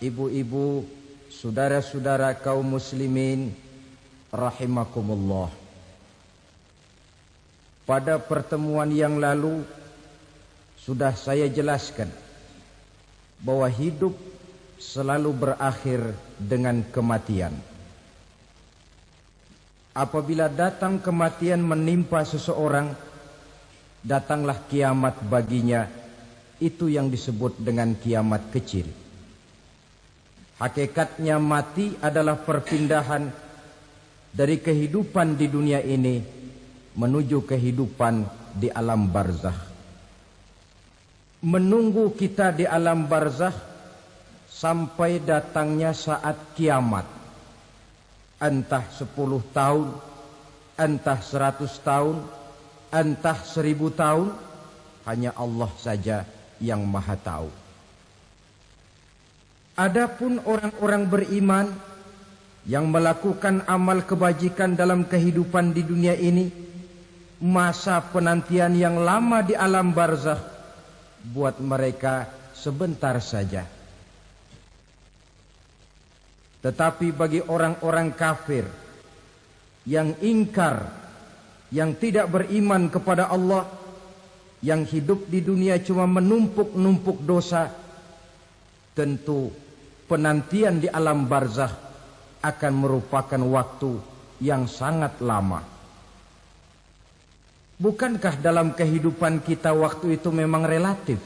Ibu-ibu, saudara-saudara kaum muslimin rahimakumullah. Pada pertemuan yang lalu sudah saya jelaskan bahwa hidup selalu berakhir dengan kematian. Apabila datang kematian menimpa seseorang, datanglah kiamat baginya. Itu yang disebut dengan kiamat kecil. Hakikatnya mati adalah perpindahan dari kehidupan di dunia ini menuju kehidupan di alam barzakh. Menunggu kita di alam barzakh sampai datangnya saat kiamat. Entah 10 tahun, entah 100 tahun, entah 1000 tahun, hanya Allah saja yang maha tahu. Adapun orang-orang beriman yang melakukan amal kebajikan dalam kehidupan di dunia ini, masa penantian yang lama di alam barzakh buat mereka sebentar saja. Tetapi bagi orang-orang kafir yang ingkar, yang tidak beriman kepada Allah, yang hidup di dunia cuma menumpuk-numpuk dosa, tentu penantian di alam barzakh akan merupakan waktu yang sangat lama. Bukankah dalam kehidupan kita waktu itu memang relatif?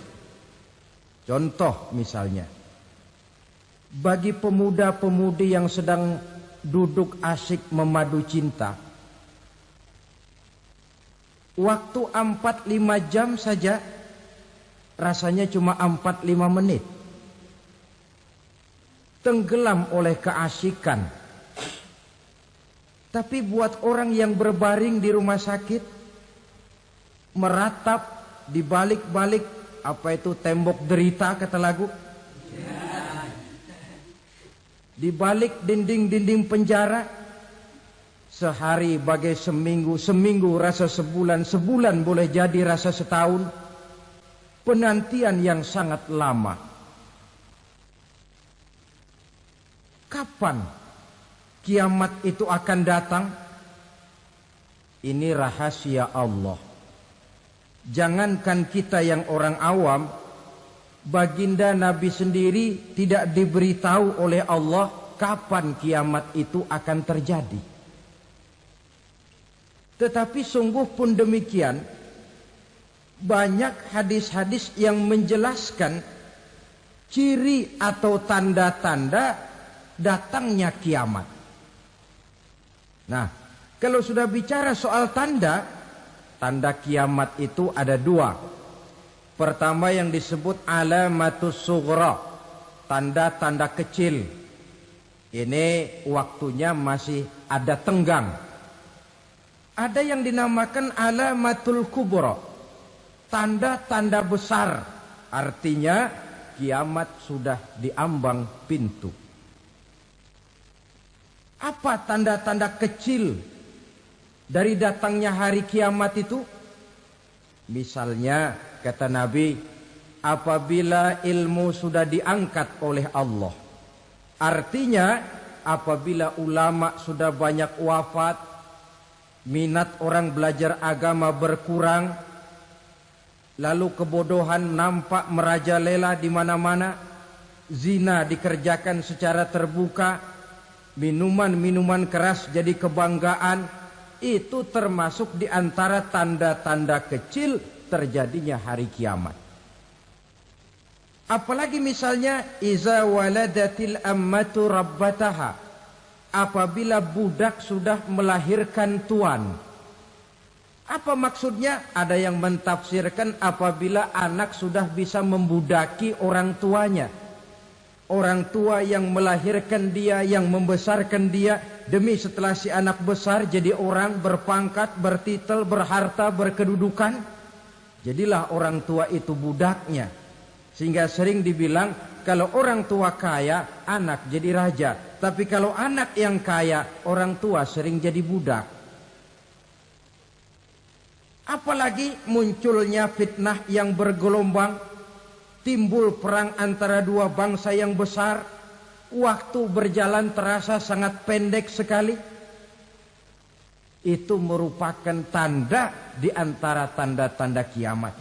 Contoh misalnya, bagi pemuda-pemudi yang sedang duduk asyik memadu cinta, waktu 4-5 jam saja rasanya cuma 4-5 menit. Tenggelam oleh keasikan. Tapi buat orang yang berbaring di rumah sakit, meratap di balik-balik apa itu tembok derita kata lagu, di balik dinding-dinding penjara, sehari bagai seminggu, seminggu rasa sebulan, sebulan boleh jadi rasa setahun. Penantian yang sangat lama. Kapan kiamat itu akan datang? Ini rahasia Allah. Jangankan kita yang orang awam, baginda Nabi sendiri tidak diberitahu oleh Allah kapan kiamat itu akan terjadi. Tetapi sungguh pun demikian, banyak hadis-hadis yang menjelaskan ciri atau tanda-tanda datangnya kiamat. Nah, kalau sudah bicara soal tanda, tanda kiamat itu ada 2. Pertama yang disebut alamatus sughra, tanda-tanda kecil. Ini waktunya masih ada tenggang. Ada yang dinamakan alamatul kubra, tanda-tanda besar. Artinya kiamat sudah diambang pintu. Apa tanda-tanda kecil dari datangnya hari kiamat itu? Misalnya kata Nabi, apabila ilmu sudah diangkat oleh Allah. Artinya apabila ulama sudah banyak wafat, minat orang belajar agama berkurang, lalu kebodohan nampak merajalela di mana-mana, zina dikerjakan secara terbuka, minuman-minuman keras jadi kebanggaan, itu termasuk di antara tanda-tanda kecil terjadinya hari kiamat. Apalagi misalnya iza waladatil ammatu rabbataha, apabila budak sudah melahirkan tuan. Apa maksudnya? Ada yang mentafsirkan apabila anak sudah bisa membudaki orang tuanya. Orang tua yang melahirkan dia, yang membesarkan dia, demi setelah si anak besar jadi orang berpangkat, bertitel, berharta, berkedudukan. Jadilah orang tua itu budaknya. Sehingga sering dibilang kalau orang tua kaya, anak jadi raja. Tapi kalau anak yang kaya, orang tua sering jadi budak. Apalagi munculnya fitnah yang bergelombang. timbul perang antara dua bangsa yang besar, waktu berjalan terasa sangat pendek sekali. Itu merupakan tanda di antara tanda-tanda kiamat.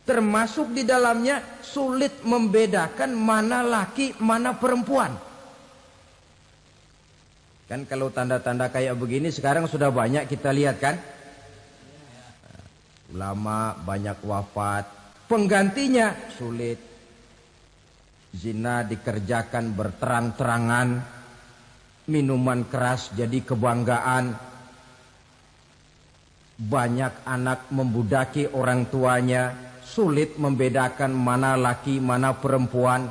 Termasuk di dalamnya sulit membedakan mana laki, mana perempuan. Kan kalau tanda-tanda kayak begini sekarang sudah banyak kita lihat kan. Ulama banyak wafat, penggantinya sulit. Zina dikerjakan berterang-terangan, minuman keras jadi kebanggaan. Banyak anak membudaki orang tuanya, sulit membedakan mana laki, mana perempuan.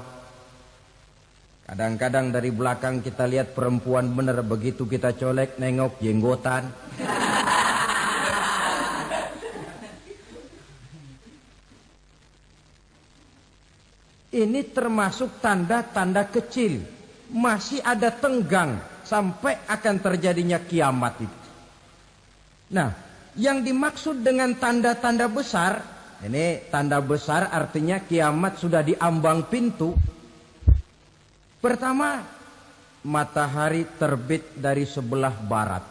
Kadang-kadang dari belakang kita lihat perempuan benar, begitu kita colek nengok jenggotan. Ini termasuk tanda-tanda kecil. Masih ada tenggang sampai akan terjadinya kiamat itu. Nah, yang dimaksud dengan tanda-tanda besar, ini tanda besar artinya kiamat sudah di ambang pintu. Pertama, matahari terbit dari sebelah barat.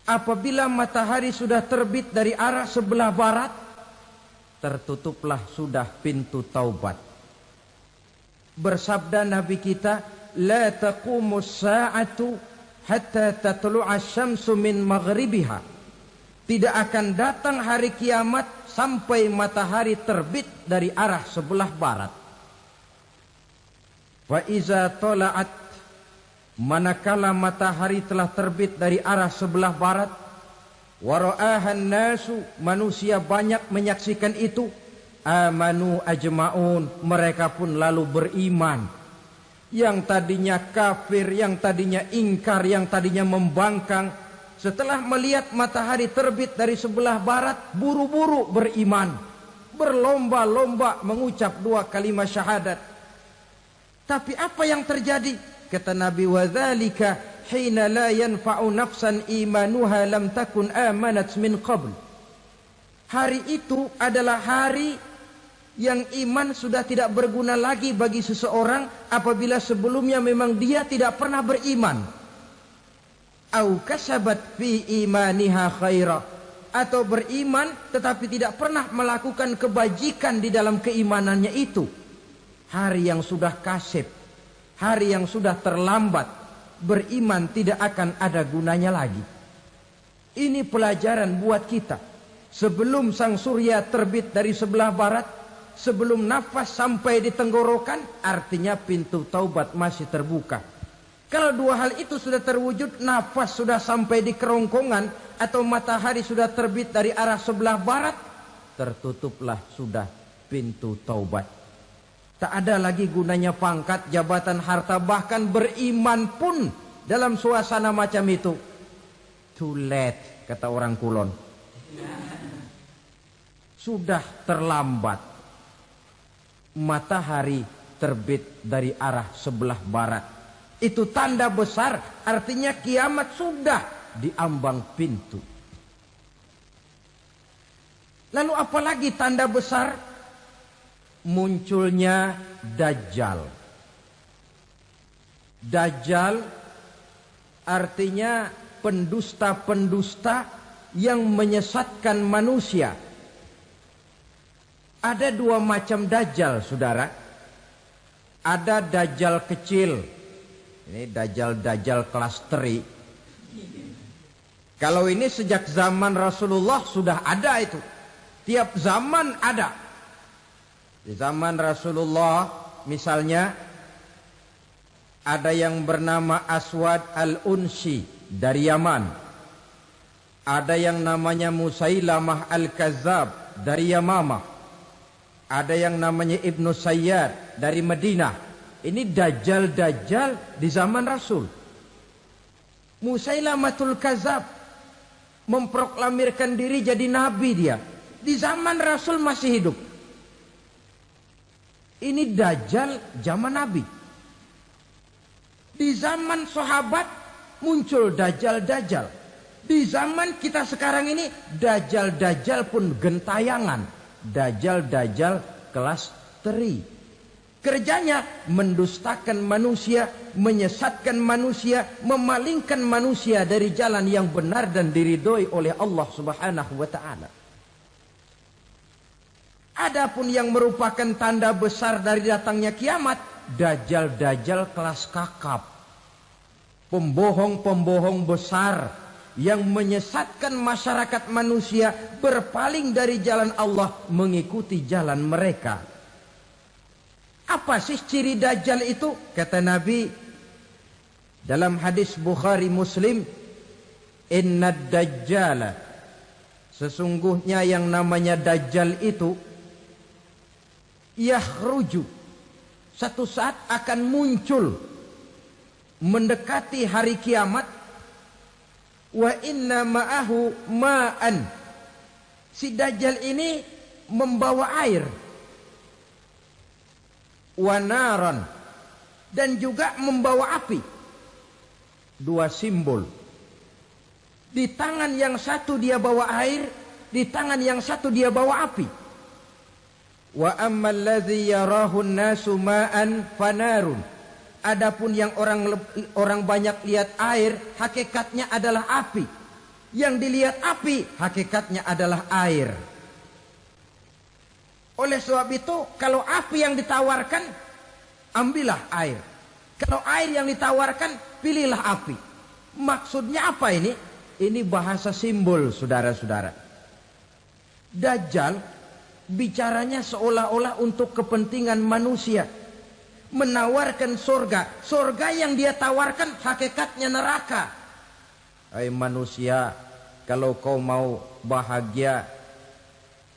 Apabila matahari sudah terbit dari arah sebelah barat, tertutuplah sudah pintu taubat. Bersabda Nabi kita, la taqumus sa'atu hatta tatlu'a syamsu min maghribiha. Tidak akan datang hari kiamat sampai matahari terbit dari arah sebelah barat. Fa iza tala'at, manakala matahari telah terbit dari arah sebelah barat, wara'ahan nasu, manusia banyak menyaksikan itu, amanu ajma'un, mereka pun lalu beriman. Yang tadinya kafir, yang tadinya ingkar, yang tadinya membangkang, setelah melihat matahari terbit dari sebelah barat, buru-buru beriman, berlomba-lomba mengucap dua kalimat syahadat. Tapi apa yang terjadi? Kata Nabi, wadzalika hina la yanfa'u nafsan imanuha lam takun amanat min qabl. Hari itu adalah hari yang iman sudah tidak berguna lagi bagi seseorang apabila sebelumnya memang dia tidak pernah beriman. Au kasabat fi imaniha khaira, atau beriman tetapi tidak pernah melakukan kebajikan di dalam keimanannya itu. Hari yang sudah kasib, hari yang sudah terlambat, beriman tidak akan ada gunanya lagi. Ini pelajaran buat kita. Sebelum sang surya terbit dari sebelah barat, sebelum nafas sampai di tenggorokan, artinya pintu taubat masih terbuka. Kalau dua hal itu sudah terwujud, nafas sudah sampai di kerongkongan, atau matahari sudah terbit dari arah sebelah barat, tertutuplah sudah pintu taubat. Tak ada lagi gunanya pangkat, jabatan, harta, bahkan beriman pun dalam suasana macam itu. Too late, kata orang Kulon. Sudah terlambat. Matahari terbit dari arah sebelah barat. Itu tanda besar, artinya kiamat sudah di ambang pintu. Lalu apalagi tanda besar? Munculnya Dajjal. Dajjal artinya pendusta-pendusta yang menyesatkan manusia. Ada dua macam Dajjal, saudara. Ada Dajjal kecil. Ini Dajjal kelas teri. Kalau ini sejak zaman Rasulullah sudah ada itu. Tiap zaman ada. Di zaman Rasulullah misalnya ada yang bernama Aswad al-Unsi dari Yaman. Ada yang namanya Musailamah al-Kazzab dari Yamamah. Ada yang namanya Ibnu Sayyad dari Madinah. Ini Dajjal-Dajjal di zaman Rasul. Musailamatul Kazzab memproklamirkan diri jadi nabi dia. Di zaman Rasul masih hidup. Ini Dajjal zaman Nabi. Di zaman sahabat muncul Dajjal-Dajjal. Di zaman kita sekarang ini Dajjal-Dajjal pun gentayangan. Dajjal kelas teri. Kerjanya mendustakan manusia, menyesatkan manusia, memalingkan manusia dari jalan yang benar dan diridhoi oleh Allah Subhanahu wa taala. Adapun yang merupakan tanda besar dari datangnya kiamat, dajjal kelas kakap. Pembohong-pembohong besar yang menyesatkan masyarakat manusia berpaling dari jalan Allah mengikuti jalan mereka. Apa sih ciri dajjal itu? Kata Nabi dalam hadis Bukhari Muslim, "Innad dajjala", sesungguhnya yang namanya dajjal itu yakhruju, satu saat akan muncul mendekati hari kiamat. Wa inna ma'ahu ma'an, si dajjal ini membawa air. Wa naran, dan juga membawa api. Dua simbol. Di tangan yang satu dia bawa air, di tangan yang satu dia bawa api. Wa ammal ladzi yarahu an-nasu ma'an fanarun. Adapun yang orang banyak lihat air, hakikatnya adalah api. Yang dilihat api, hakikatnya adalah air. Oleh sebab itu, kalau api yang ditawarkan, ambillah air. Kalau air yang ditawarkan, pilihlah api. Maksudnya apa ini? Ini bahasa simbol, saudara-saudara. Dajjal bicaranya seolah-olah untuk kepentingan manusia. Menawarkan surga. Surga yang dia tawarkan hakikatnya neraka. Hai manusia, kalau kau mau bahagia,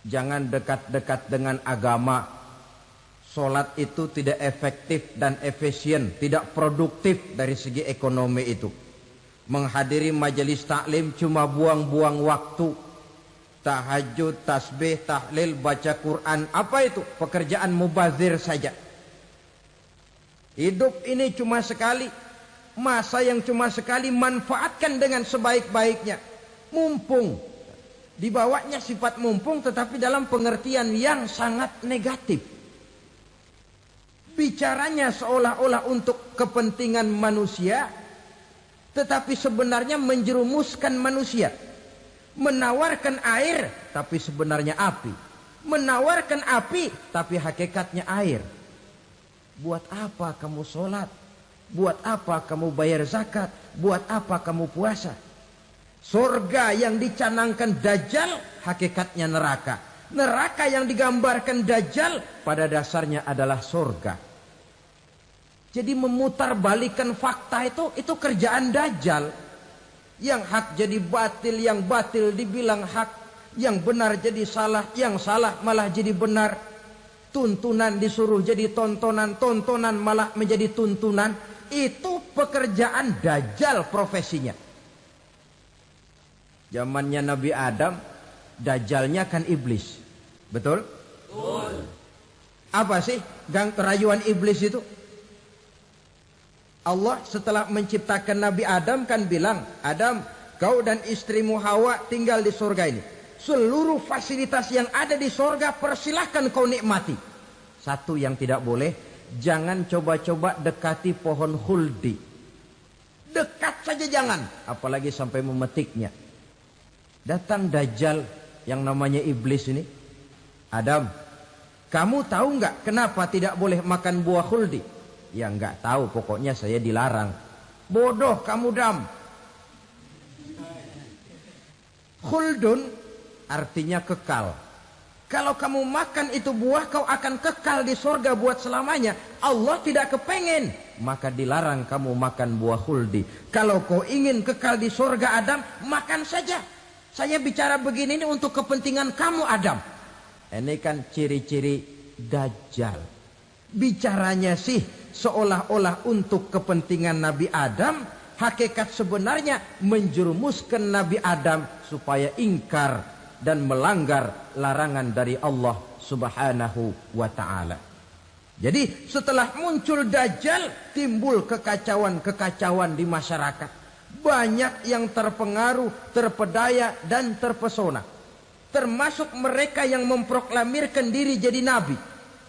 jangan dekat-dekat dengan agama. Solat itu tidak efektif dan efisien, tidak produktif dari segi ekonomi itu. Menghadiri majelis taklim cuma buang-buang waktu. Tahajud, tasbih, tahlil, baca Quran, apa itu? Pekerjaan mubazir saja. Hidup ini cuma sekali, masa yang cuma sekali, manfaatkan dengan sebaik-baiknya. Mumpung. Dibawanya sifat mumpung, tetapi dalam pengertian yang sangat negatif. Bicaranya seolah-olah untuk kepentingan manusia, tetapi sebenarnya menjerumuskan manusia. Menawarkan air, tapi sebenarnya api. Menawarkan api, tapi hakikatnya air. Buat apa kamu sholat? Buat apa kamu bayar zakat? Buat apa kamu puasa? Surga yang dicanangkan dajjal, hakikatnya neraka. Neraka yang digambarkan dajjal, pada dasarnya adalah surga. Jadi memutarbalikan fakta itu kerjaan dajjal. Yang hak jadi batil, yang batil dibilang hak, yang benar jadi salah, yang salah malah jadi benar. Tuntunan disuruh jadi tontonan, tontonan malah menjadi tuntunan. Itu pekerjaan dajjal profesinya. Zamannya Nabi Adam, dajjalnya kan iblis. Betul? Betul. Apa sih rayuan iblis itu? Allah setelah menciptakan Nabi Adam kan bilang, Adam, kau dan istrimu Hawa tinggal di surga ini. Seluruh fasilitas yang ada di surga persilahkan kau nikmati. Satu yang tidak boleh, jangan coba-coba dekati pohon khuldi. Dekat saja jangan, apalagi sampai memetiknya. Datang dajjal yang namanya iblis ini. Adam, kamu tahu nggak kenapa tidak boleh makan buah khuldi? Ya nggak tahu, pokoknya saya dilarang. Bodoh kamu Dam. Khuldun artinya kekal. Kalau kamu makan itu buah, kau akan kekal di surga buat selamanya. Allah tidak kepengen, maka dilarang kamu makan buah khuldi. Kalau kau ingin kekal di surga Adam, makan saja. Saya bicara begini ini untuk kepentingan kamu Adam. Ini kan ciri-ciri dajjal. Bicaranya sih seolah-olah untuk kepentingan Nabi Adam, hakikat sebenarnya menjerumuskan Nabi Adam supaya ingkar dan melanggar larangan dari Allah Subhanahu wa ta'ala. Jadi setelah muncul dajjal, timbul kekacauan-kekacauan di masyarakat. Banyak yang terpengaruh, terpedaya dan terpesona. termasuk mereka yang memproklamirkan diri jadi nabi,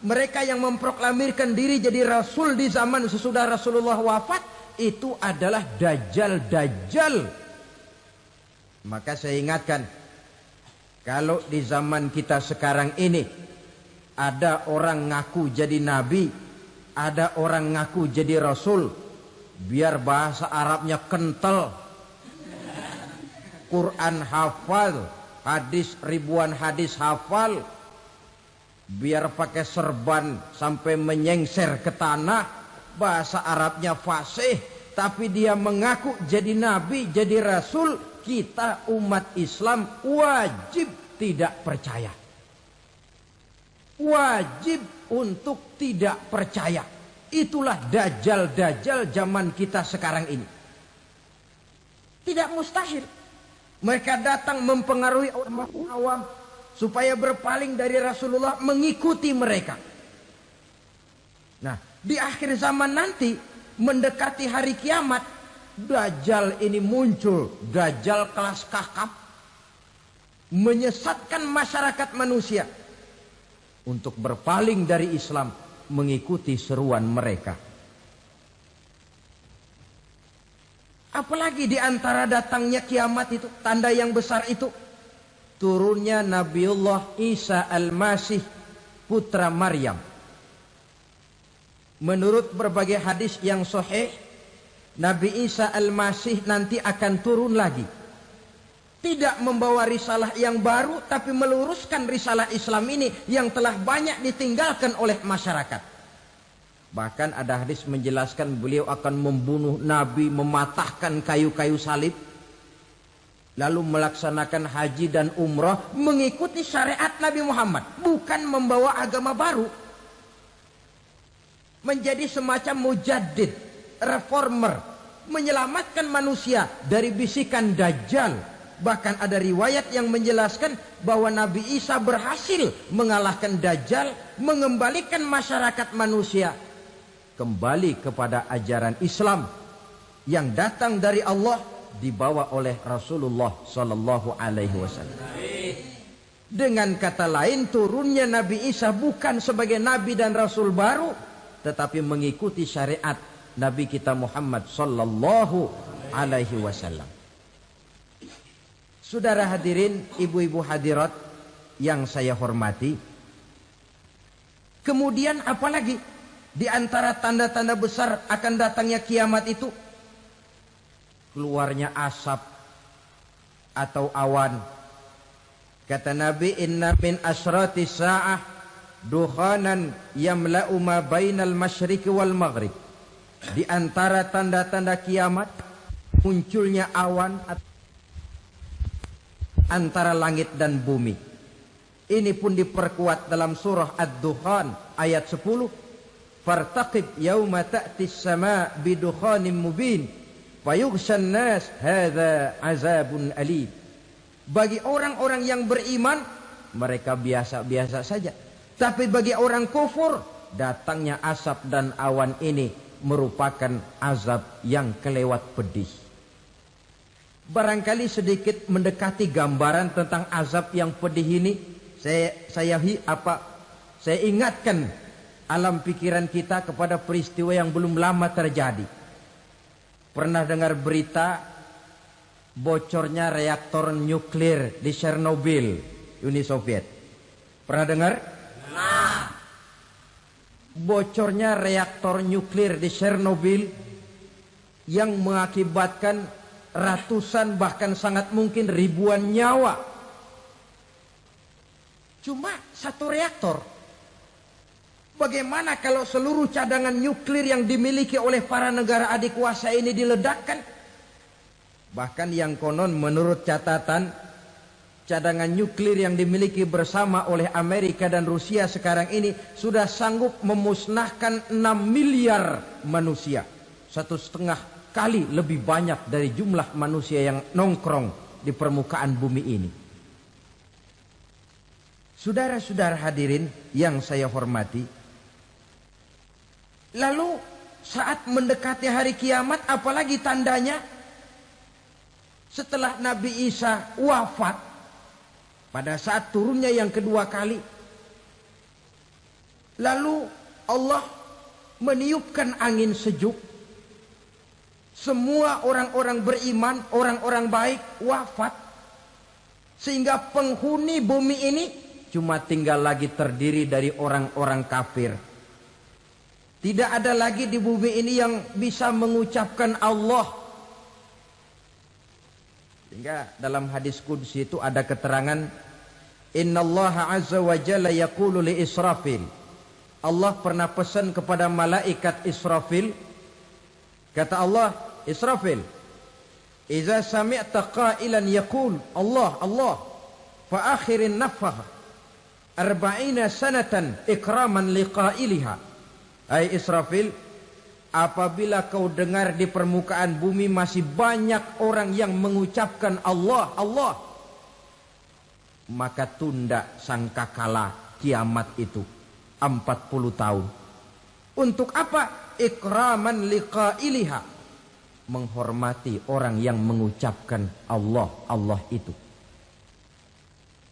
mereka yang memproklamirkan diri jadi rasul di zaman sesudah Rasulullah wafat, itu adalah dajjal-dajjal. Maka saya ingatkan, kalau di zaman kita sekarang ini ada orang ngaku jadi nabi, ada orang ngaku jadi rasul, biar bahasa Arabnya kental, Quran hafal, ribuan hadis hafal, biar pakai serban sampai menyengser ke tanah, bahasa Arabnya fasih, tapi dia mengaku jadi nabi, jadi rasul, kita umat Islam wajib tidak percaya. Wajib untuk tidak percaya. Itulah dajjal-dajjal zaman kita sekarang ini. Tidak mustahil mereka datang mempengaruhi orang awam supaya berpaling dari Rasulullah, mengikuti mereka. Nah, di akhir zaman nanti, mendekati hari kiamat, dajjal ini muncul, dajjal kelas kakap, menyesatkan masyarakat manusia untuk berpaling dari Islam, mengikuti seruan mereka. Apalagi di antara datangnya kiamat itu, tanda yang besar itu, turunnya Nabiullah Isa Al-Masih, putra Maryam. Menurut berbagai hadis yang sahih, Nabi Isa Al-Masih nanti akan turun lagi. Tidak membawa risalah yang baru, tapi meluruskan risalah Islam ini yang telah banyak ditinggalkan oleh masyarakat. Bahkan ada hadis menjelaskan beliau akan membunuh Nabi, mematahkan kayu-kayu salib, lalu melaksanakan haji dan umrah mengikuti syariat Nabi Muhammad, bukan membawa agama baru. Menjadi semacam mujaddid, reformer, menyelamatkan manusia dari bisikan dajjal. Bahkan ada riwayat yang menjelaskan bahwa Nabi Isa berhasil mengalahkan dajjal, mengembalikan masyarakat manusia kembali kepada ajaran Islam yang datang dari Allah, dibawa oleh Rasulullah sallallahu alaihi wasallam. Dengan kata lain, turunnya Nabi Isa bukan sebagai nabi dan rasul baru, tetapi mengikuti syariat Nabi kita Muhammad sallallahu alaihi wasallam. Saudara hadirin, ibu-ibu hadirat yang saya hormati, kemudian apalagi di antara tanda-tanda besar akan datangnya kiamat itu? Keluarnya asap atau awan. Kata Nabi, inna min asratis sa'ah dukhanan yamla'u ma bainal masyriqi wal maghrib. Di antara tanda-tanda kiamat, munculnya awan antara langit dan bumi. Ini pun diperkuat dalam surah Ad-Dukhan ayat 10. Fartaqib yawma ta'tis sama' bidukhanin mubin fayughshan nas hadza azabun alim. Bagi orang-orang yang beriman, mereka biasa-biasa saja. Tapi bagi orang kufur, datangnya asap dan awan ini merupakan azab yang kelewat pedih. Barangkali sedikit mendekati gambaran tentang azab yang pedih ini, saya ingatkan alam pikiran kita kepada peristiwa yang belum lama terjadi. Pernah dengar berita bocornya reaktor nuklir di Chernobyl, Uni Soviet? Pernah dengar? Nah. Bocornya reaktor nuklir di Chernobyl yang mengakibatkan ratusan, bahkan sangat mungkin ribuan nyawa. Cuma satu reaktor. Bagaimana kalau seluruh cadangan nuklir yang dimiliki oleh para negara adik kuasa ini diledakkan? Bahkan yang konon menurut catatan, cadangan nuklir yang dimiliki bersama oleh Amerika dan Rusia sekarang ini sudah sanggup memusnahkan 6 miliar manusia. 1,5 kali lebih banyak dari jumlah manusia yang nongkrong di permukaan bumi ini. Saudara-saudara hadirin yang saya hormati, lalu saat mendekati hari kiamat, apalagi tandanya? Setelah Nabi Isa wafat, Pada saat turunnya yang kedua kali, lalu Allah meniupkan angin sejuk. Semua orang-orang beriman, orang-orang baik wafat. Sehingga penghuni bumi ini cuma tinggal lagi terdiri dari orang-orang kafir. Tidak ada lagi di bumi ini yang bisa mengucapkan Allah. Sehingga dalam hadis qudsi itu ada keterangan, Innallaha azza wa jalla yaqulu li Israfil. Allah pernah pesan kepada malaikat Israfil. Kata Allah, Israfil, Iza sami'ta qailan yaqul Allah Allah fa akhirin nafah 40 sanatan ikraman liqailiha. Hai Israfil, apabila kau dengar di permukaan bumi masih banyak orang yang mengucapkan Allah Allah, maka tunda sangkakala kiamat itu 40 tahun. Untuk apa? Ikraman liqailiha, menghormati orang yang mengucapkan Allah Allah itu.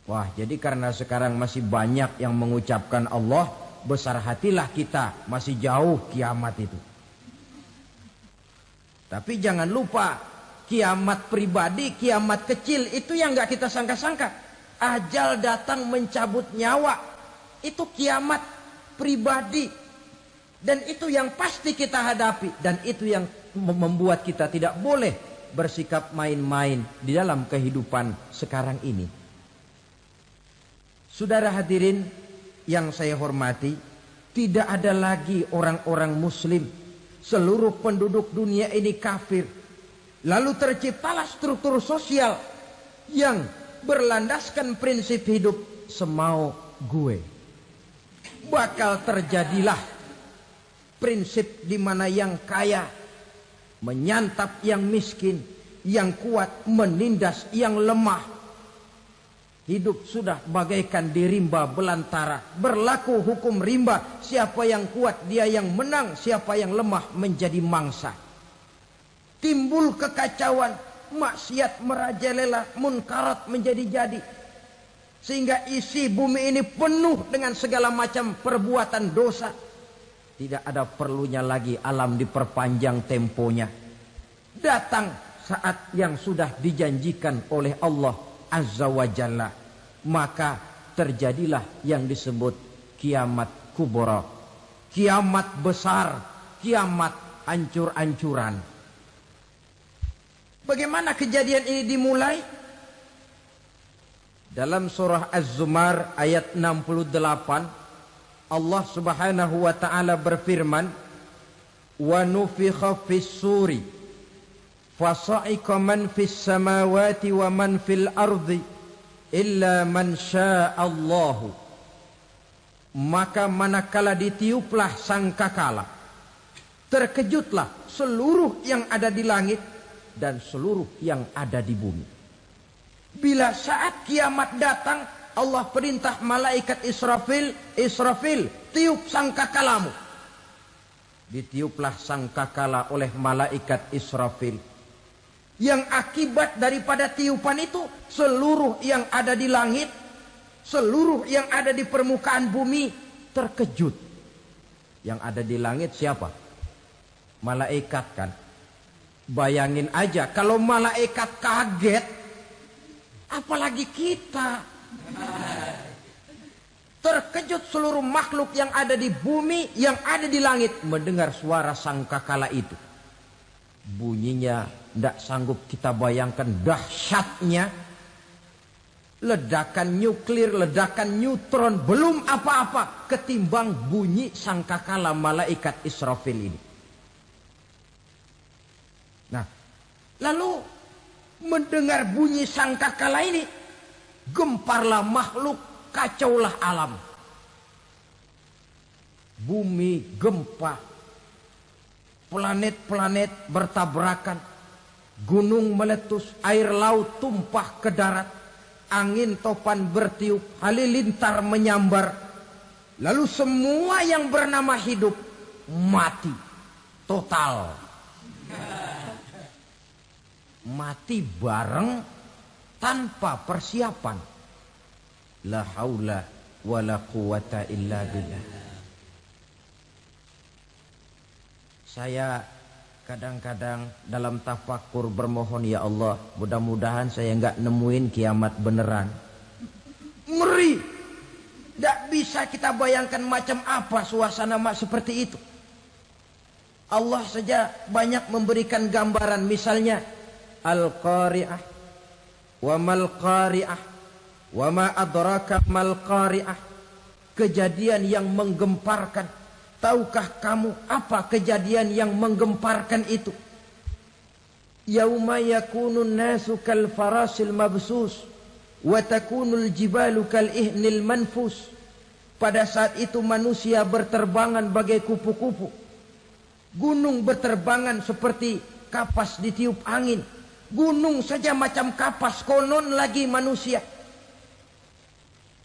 Wah, jadi karena sekarang masih banyak yang mengucapkan Allah, besar hatilah kita, masih jauh kiamat itu. Tapi jangan lupa, kiamat pribadi, kiamat kecil itu yang gak kita sangka-sangka. Ajal datang mencabut nyawa, itu kiamat pribadi. Dan itu yang pasti kita hadapi. Dan itu yang membuat kita tidak boleh bersikap main-main di dalam kehidupan sekarang ini. Saudara hadirin yang saya hormati, tidak ada lagi orang-orang muslim. Seluruh penduduk dunia ini kafir. Lalu terciptalah struktur sosial yang berlandaskan prinsip hidup semau gue. Bakal terjadilah prinsip di mana yang kaya menyantap yang miskin, yang kuat menindas yang lemah. Hidup sudah bagaikan di rimba belantara. Berlaku hukum rimba. Siapa yang kuat dia yang menang. Siapa yang lemah menjadi mangsa. Timbul kekacauan. Maksiat merajalela. Munkarat menjadi-jadi. Sehingga isi bumi ini penuh dengan segala macam perbuatan dosa. Tidak ada perlunya lagi alam diperpanjang temponya. Datang saat yang sudah dijanjikan oleh Allah Azza wa Jalla, maka terjadilah yang disebut kiamat kubra, kiamat besar, kiamat ancur-ancuran. Bagaimana kejadian ini dimulai? Dalam surah Az-Zumar ayat 68, Allah Subhanahu wa taala berfirman, "Wa nufikha fis-suri fasa'iqa man fis samawati wa man fil ardi illa man sya'allahu." Maka manakala ditiuplah sangkakala, terkejutlah seluruh yang ada di langit dan seluruh yang ada di bumi. Bila saat kiamat datang, Allah perintah malaikat Israfil, Israfil, tiup sangkakalamu. Ditiuplah sangkakala oleh malaikat Israfil. Yang akibat daripada tiupan itu, seluruh yang ada di langit, seluruh yang ada di permukaan bumi terkejut. Yang ada di langit siapa? Malaikat kan. Bayangin aja kalau malaikat kaget, apalagi kita. Terkejut seluruh makhluk yang ada di bumi, yang ada di langit mendengar suara sangkakala itu. Bunyinya tidak sanggup kita bayangkan dahsyatnya. Ledakan nuklir, ledakan neutron, belum apa-apa ketimbang bunyi sangkakala malaikat Israfil ini. Nah, lalu mendengar bunyi sangkakala ini, gemparlah makhluk, kacaulah alam. Bumi gempa, planet-planet bertabrakan, gunung meletus, air laut tumpah ke darat, angin topan bertiup, halilintar menyambar. Lalu semua yang bernama hidup mati total. Mati bareng tanpa persiapan. La haula wala quwata illa billah. Saya kadang-kadang dalam tafakur bermohon, ya Allah, mudah-mudahan saya enggak nemuin kiamat beneran. Ngeri. Tidak bisa kita bayangkan macam apa suasana seperti itu. Allah saja banyak memberikan gambaran, misalnya Al-Qari'ah, wa mal qari'ah, wa ma adraka mal qari'ah. Kejadian yang menggemparkan. Tahukah kamu apa kejadian yang menggemparkan itu? Yauma yakunun nasu kal farasil mabsus wa takunul jibalu kal ihnil manfus. Pada saat itu manusia berterbangan bagai kupu-kupu. Gunung berterbangan seperti kapas ditiup angin. Gunung saja macam kapas, konon lagi manusia.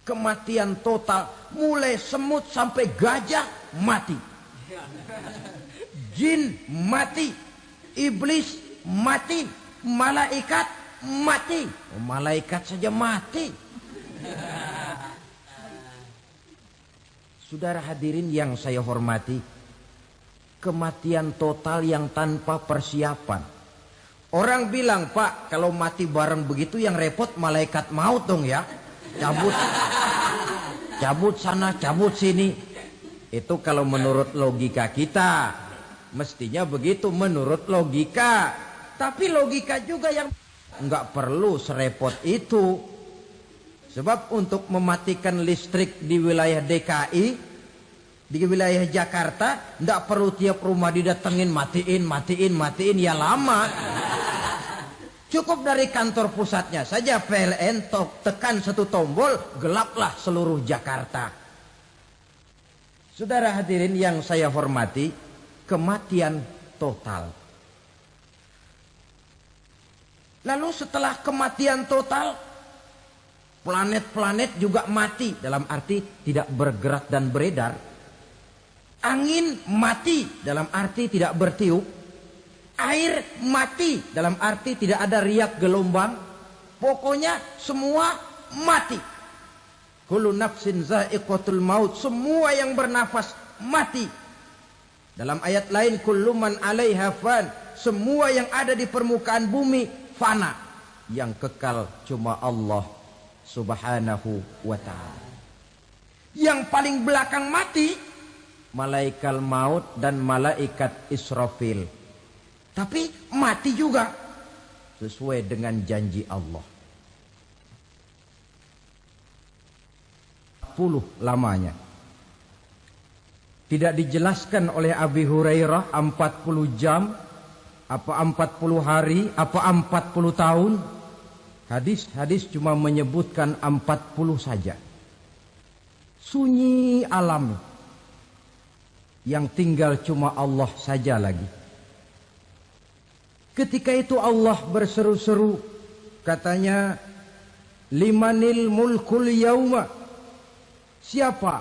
Kematian total, mulai semut sampai gajah mati, jin mati, iblis mati, malaikat mati. Malaikat saja mati. Saudara hadirin yang saya hormati, kematian total yang tanpa persiapan. Orang bilang, Pak, kalau mati bareng begitu yang repot malaikat maut dong ya. Cabut sana, cabut sini. Itu kalau menurut logika kita. Mestinya begitu menurut logika. Tapi logika juga yang nggak perlu serepot itu. Sebab untuk mematikan listrik di wilayah DKI, di wilayah Jakarta, nggak perlu tiap rumah didatengin, matiin, ya lama. Cukup dari kantor pusatnya saja PLN tekan satu tombol, gelaplah seluruh Jakarta. Saudara hadirin yang saya hormati, kematian total. Lalu setelah kematian total, planet-planet juga mati, dalam arti tidak bergerak dan beredar. Angin mati, dalam arti tidak bertiup. Air mati, dalam arti tidak ada riak gelombang. Pokoknya semua mati. Kullu nafsin za'iqatul maut. Semua yang bernafas mati. Dalam ayat lain, kullu man 'alaiha fan. Semua yang ada di permukaan bumi fana. Yang kekal cuma Allah Subhanahu wa ta'ala. Yang paling belakang mati, malaikat maut dan malaikat Israfil. Tapi mati juga sesuai dengan janji Allah. 40 lamanya. Tidak dijelaskan oleh Abi Hurairah 40 jam, apa 40 hari, apa 40 tahun. Hadis-hadis cuma menyebutkan 40 saja. Sunyi alam. Yang tinggal cuma Allah saja lagi. Ketika itu Allah berseru-seru, katanya, limanil mulkul yauma. Siapa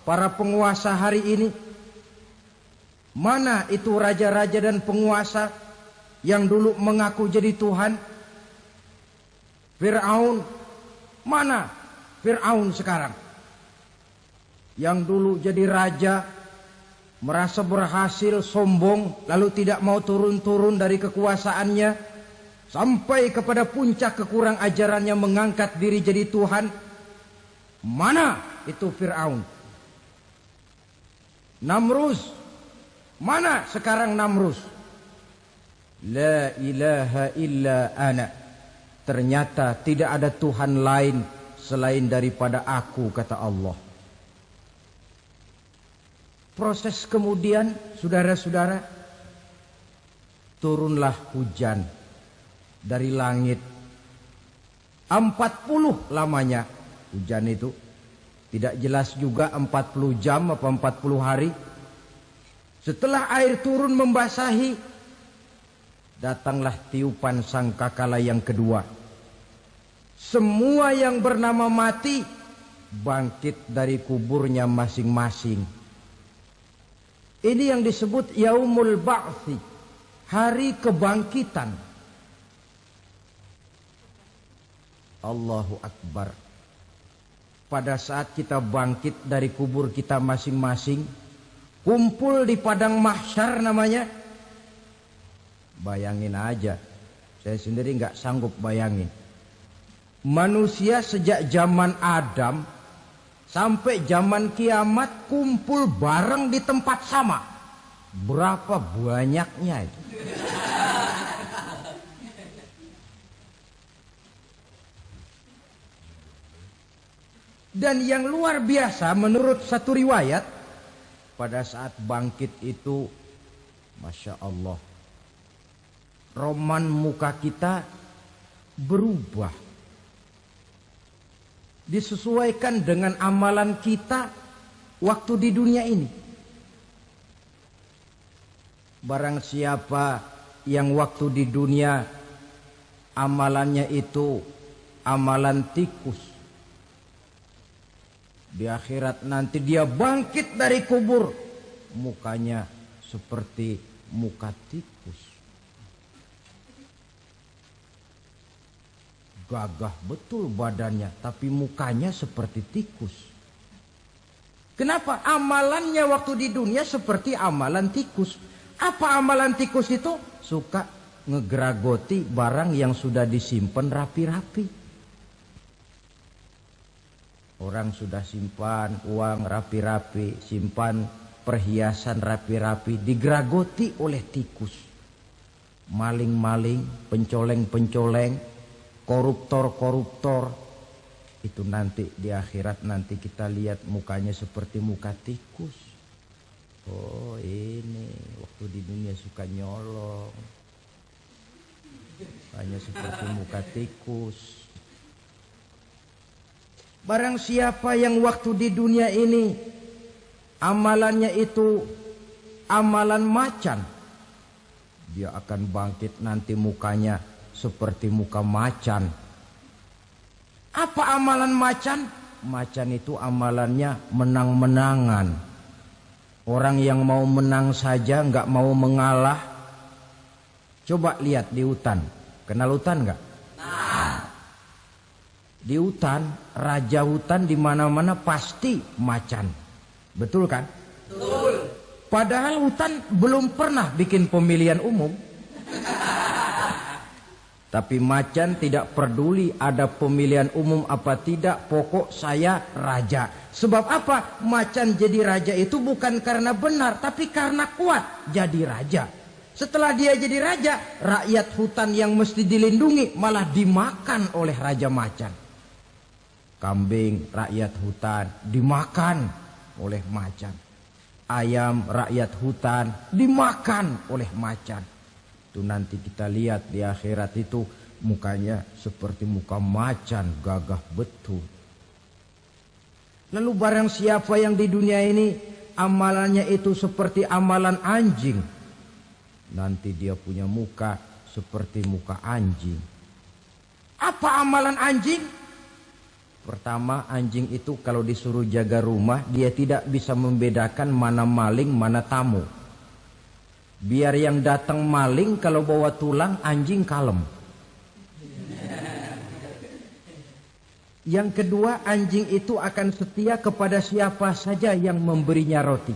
para penguasa hari ini? Mana itu raja-raja dan penguasa yang dulu mengaku jadi Tuhan? Fir'aun. Mana Fir'aun sekarang? Yang dulu jadi raja, merasa berhasil, sombong, lalu tidak mau turun-turun dari kekuasaannya, sampai kepada puncak kekurang ajarannya mengangkat diri jadi Tuhan. Mana itu Fir'aun? Namrus. Mana sekarang Namrus? La ilaha illa ana. Ternyata tidak ada Tuhan lain selain daripada aku, kata Allah. Proses kemudian, saudara-saudara, turunlah hujan dari langit. 40 lamanya hujan itu. Tidak jelas juga 40 jam apa 40 hari. Setelah air turun membasahi, datanglah tiupan sangkakala yang kedua. Semua yang bernama mati bangkit dari kuburnya masing-masing. Ini yang disebut Yaumul Ba'thi, hari kebangkitan. Allahu Akbar. pada saat kita bangkit dari kubur kita masing-masing, kumpul di padang mahsyar namanya. Bayangin aja, saya sendiri nggak sanggup bayangin. Manusia sejak zaman Adam sampai zaman kiamat kumpul bareng di tempat sama. Berapa banyaknya itu? Dan yang luar biasa menurut satu riwayat, pada saat bangkit itu, Masya Allah, roman muka kita berubah. Disesuaikan dengan amalan kita waktu di dunia ini. Barang siapa yang waktu di dunia amalannya itu amalan tikus, di akhirat nanti dia bangkit dari kubur, mukanya seperti muka tikus. Gagah betul badannya, tapi mukanya seperti tikus. Kenapa? Amalannya waktu di dunia seperti amalan tikus. Apa amalan tikus itu? Suka ngegeragoti barang yang sudah disimpan rapi-rapi. Orang sudah simpan uang rapi-rapi, simpan perhiasan rapi-rapi, digeragoti oleh tikus. Maling-maling, pencoleng-pencoleng, koruptor-koruptor. Itu nanti di akhirat nanti kita lihat mukanya seperti muka tikus. Oh ini waktu di dunia suka nyolong, hanya seperti muka tikus. Barang siapa yang waktu di dunia ini amalannya itu amalan macan, dia akan bangkit nanti mukanya seperti muka macan. Apa amalan macan? Macan itu amalannya menang-menangan. Orang yang mau menang saja nggak mau mengalah. Coba lihat di hutan. Kenal hutan nggak? Di hutan, raja hutan di mana-mana pasti macan. Betul kan? Betul. Padahal hutan belum pernah bikin pemilihan umum. Tapi macan tidak peduli ada pemilihan umum apa tidak, pokok saya raja. Sebab apa? Macan jadi raja itu bukan karena benar, tapi karena kuat jadi raja. Setelah dia jadi raja, rakyat hutan yang mesti dilindungi malah dimakan oleh raja macan. Kambing rakyat hutan dimakan oleh macan. Ayam rakyat hutan dimakan oleh macan. Itu nanti kita lihat di akhirat itu mukanya seperti muka macan, gagah betul. Lalu barang siapa yang di dunia ini amalannya itu seperti amalan anjing, nanti dia punya muka seperti muka anjing. Apa amalan anjing? Pertama, anjing itu kalau disuruh jaga rumah, dia tidak bisa membedakan mana maling, mana tamu. Biar yang datang maling, kalau bawa tulang, anjing kalem. Yang kedua, anjing itu akan setia kepada siapa saja yang memberinya roti.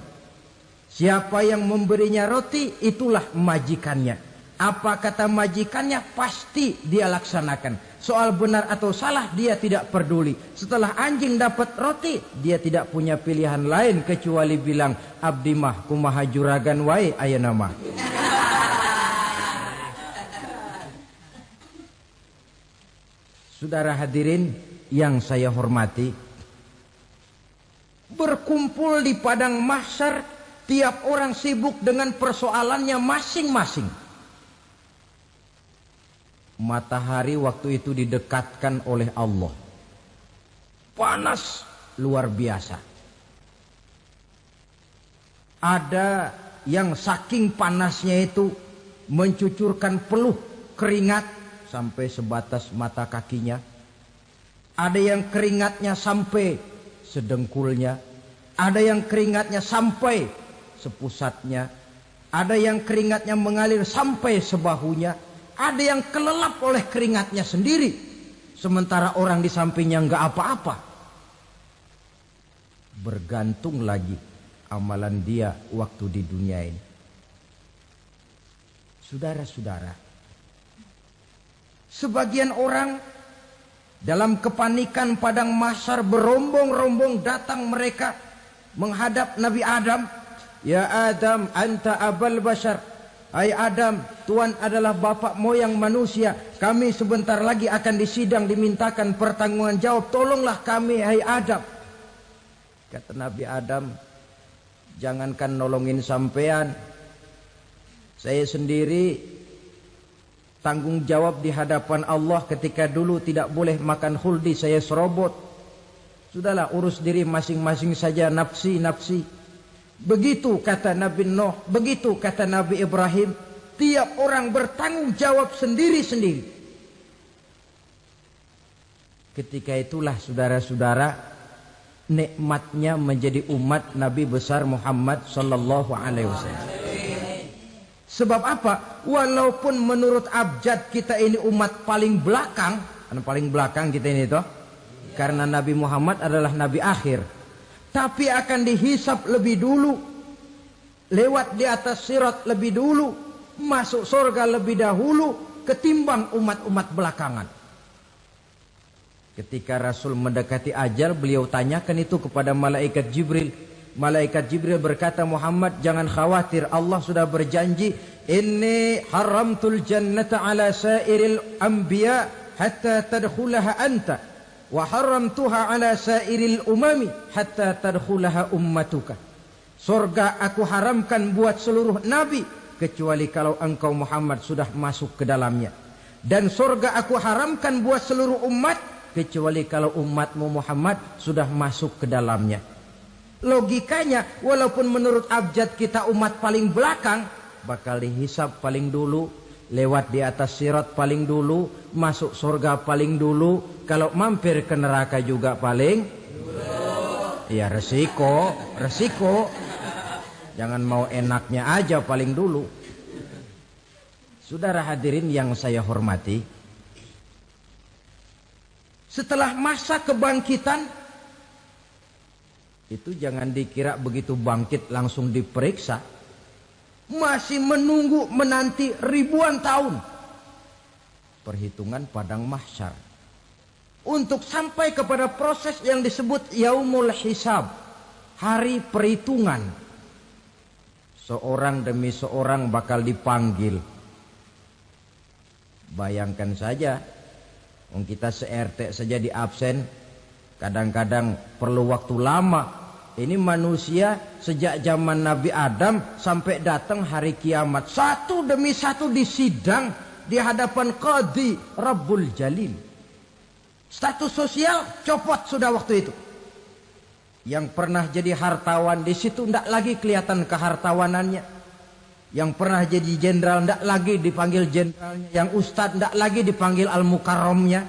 Siapa yang memberinya roti, itulah majikannya. Apa kata majikannya, pasti dia laksanakan. Soal benar atau salah dia tidak peduli. Setelah anjing dapat roti, dia tidak punya pilihan lain kecuali bilang, abdi mah kumaha juragan wae ayeuna mah. Saudara hadirin yang saya hormati, berkumpul di padang mahsyar, tiap orang sibuk dengan persoalannya masing-masing. Matahari waktu itu didekatkan oleh Allah. Panas luar biasa. Ada yang saking panasnya itu mencucurkan peluh keringat sampai sebatas mata kakinya. Ada yang keringatnya sampai sedengkulnya. Ada yang keringatnya sampai sepusatnya. Ada yang keringatnya mengalir sampai sebahunya. Ada yang kelelap oleh keringatnya sendiri. Sementara orang di sampingnya enggak apa-apa. bergantung lagi amalan dia waktu di dunia ini. Saudara-saudara, sebagian orang dalam kepanikan padang mahsyar berombong-rombong datang mereka menghadap Nabi Adam. Ya Adam, anta abal bashar. Hai Adam, Tuhan adalah bapak moyang manusia. Kami sebentar lagi akan disidang, dimintakan pertanggungan jawab. Tolonglah kami, hai Adam. Kata Nabi Adam, jangankan nolongin sampean, saya sendiri tanggung jawab di hadapan Allah ketika dulu tidak boleh makan khuldi, saya serobot. Sudahlah, urus diri masing-masing saja, nafsi. Begitu kata Nabi Nuh, begitu kata Nabi Ibrahim. Tiap orang bertanggung jawab sendiri-sendiri. Ketika itulah saudara-saudara, nikmatnya menjadi umat Nabi besar Muhammad sallallahu alaihi wasallam. Sebab apa? Walaupun menurut abjad kita ini umat paling belakang, karena paling belakang kita ini toh, karena Nabi Muhammad adalah Nabi akhir, tapi akan dihisap lebih dulu, lewat di atas sirat lebih dulu, masuk surga lebih dahulu ketimbang umat-umat belakangan. Ketika Rasul mendekati ajal, beliau tanyakan itu kepada malaikat Jibril. Malaikat Jibril berkata, Muhammad jangan khawatir, Allah sudah berjanji, inni haramtul jannata ala sairil anbiya hatta tadkhulaha anta wa haramtuha ala sairil umami hatta tadkhulaha ummatuka. Surga aku haramkan buat seluruh nabi kecuali kalau engkau Muhammad sudah masuk ke dalamnya, dan surga aku haramkan buat seluruh umat kecuali kalau umatmu Muhammad sudah masuk ke dalamnya. Logikanya, walaupun menurut abjad kita umat paling belakang, bakal dihisap paling dulu, lewat di atas sirat paling dulu, masuk surga paling dulu, kalau mampir ke neraka juga paling dulu. Ya resiko. Jangan mau enaknya aja paling dulu. Saudara hadirin yang saya hormati, setelah masa kebangkitan, itu jangan dikira begitu bangkit langsung diperiksa. Masih menunggu menanti ribuan tahun. Perhitungan padang mahsyar. Untuk sampai kepada proses yang disebut yaumul hisab. Hari perhitungan. Seorang demi seorang bakal dipanggil. Bayangkan saja, kita se-RT saja di absen. Kadang-kadang perlu waktu lama. Ini manusia sejak zaman Nabi Adam sampai datang hari kiamat, satu demi satu disidang di hadapan Qadhi Rabbul Jalil. Status sosial copot sudah waktu itu. Yang pernah jadi hartawan di situ tidak lagi kelihatan kehartawanannya. Yang pernah jadi jenderal tidak lagi dipanggil jenderalnya. Yang ustadz tidak lagi dipanggil al-mukarramnya.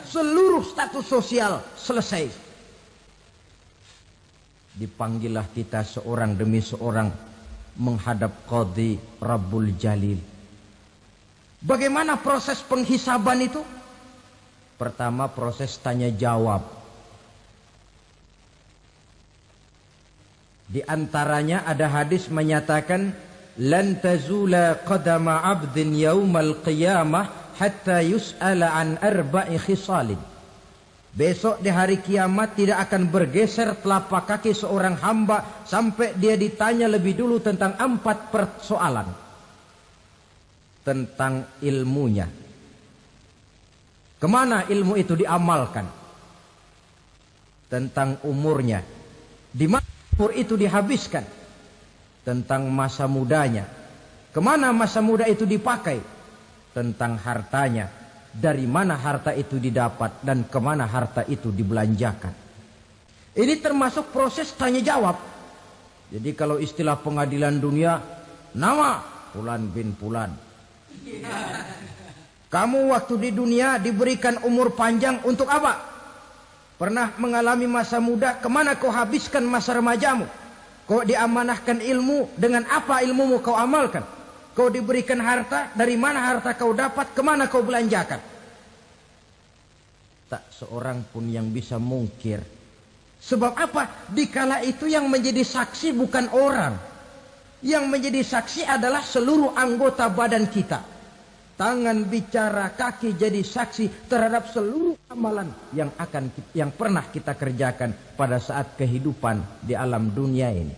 Seluruh status sosial selesai. Dipanggillah kita seorang demi seorang menghadap Qadhi Rabbul Jalil. Bagaimana proses penghisaban itu? Pertama, proses tanya jawab. Di antaranya ada hadis menyatakan, lan tazula qadama 'abdin yaumal qiyamah hatta yus'ala an arba'i khisalin. Besok di hari kiamat tidak akan bergeser telapak kaki seorang hamba sampai dia ditanya lebih dulu tentang 4 persoalan. Tentang ilmunya. Kemana ilmu itu diamalkan? Tentang umurnya. Di mana umur itu dihabiskan? Tentang masa mudanya. Kemana masa muda itu dipakai? Tentang hartanya. Dari mana harta itu didapat dan kemana harta itu dibelanjakan. Ini termasuk proses tanya jawab. Jadi kalau istilah pengadilan dunia, nama Fulan bin Fulan. Kamu waktu di dunia diberikan umur panjang untuk apa? Pernah mengalami masa muda, kemana kau habiskan masa remajamu? Kau diamanahkan ilmu, dengan apa ilmumu kau amalkan? Kau diberikan harta, dari mana harta kau dapat, kemana kau belanjakan? Tak seorang pun yang bisa mungkir Sebab apa? Dikala itu yang menjadi saksi bukan orang. Yang menjadi saksi adalah seluruh anggota badan kita. Tangan bicara, kaki jadi saksi terhadap seluruh amalan yang pernah kita kerjakan pada saat kehidupan di alam dunia ini.